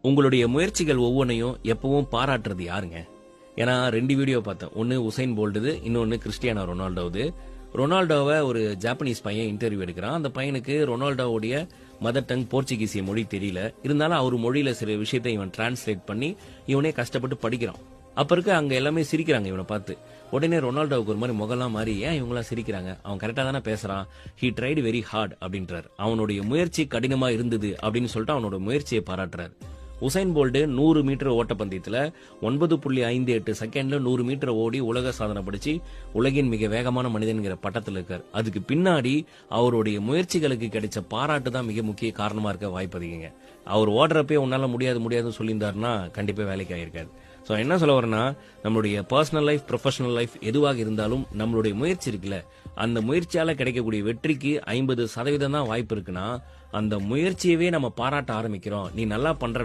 உங்களுடைய முயற்சிகள் ஒவ்வொன்றையும் எப்பவும் பாராட்டுறது யாருங்க? ஏன்னா 2 வீடியோ பார்த்தேன். ஒன்னு உசைன் போல்டுது, இன்னொன்னு கிறிஸ்டியானோ ரொனால்டோவுது. ரொனால்டோவை ஒரு ஜாப்பனீஸ் பையன் இன்டர்வியூ எடுக்கிறான். அந்த பையனுக்கு ரொனால்டோவுடைய மதர் டங் போர்ச்சுகீசிய மொழி தெரியல. இருந்தாலும் அவர் மொழியில சில விஷயத்தை இவன் டிரான்ஸ்லேட் பண்ணி இவனே கஷ்டப்பட்டு படிக்கிறான். அப்ப இருக்க அங்க எல்லாமே சிரிக்கிறாங்க இவனை பார்த்து. உடனே ரொனால்டோவுக்கு ஒரு மாதிரி முகலாம் மாறி, ஏன் இவங்கலாம் சிரிக்கிறாங்க, அவன் கரெக்டா தானே பேசுறான், ஹி ட்ரைடு வெரி ஹார்ட் அப்படின்றார். அவனுடைய முயற்சி கடினமா இருந்தது அப்படின்னு சொல்லிட்டு அவனோட முயற்சியை பாராட்டுறாரு. உசைன் போல்ட் 100 மீட்டர் ஓட்டப்பந்தயத்துல 9.58 செகண்ட்ல 100 மீட்டர் ஓடி உலக சாதனை படிச்சு உலகின் மிக வேகமான மனிதன்கிற பட்டத்தில் இருக்கார். அதுக்கு பின்னாடி அவருடைய முயற்சிகளுக்கு கிடைச்ச பாராட்டு தான் மிக முக்கிய காரணமா இருக்க வாய்ப்பு அதிகங்க. அவர் ஓடுறப்பே உன்னால முடியாதுன்னு சொல்லியிருந்தாருன்னா கண்டிப்பா வேலைக்கு ஆயிருக்காரு. சோ என்ன சொல்ல வரேன்னா, நம்மளுடைய பர்சனல் லைஃப், ப்ரொஃபஷனல் லைஃப் எதுவாக இருந்தாலும் நம்மளுடைய முயற்சி இருக்குல்ல, அந்த முயற்சியால கிடைக்கக்கூடிய வெற்றிக்கு 50% தான் வாய்ப்பு இருக்குன்னா, அந்த முயற்சியவே நம்ம பாராட்ட ஆரம்பிக்கிறோம். நீ நல்லா பண்ற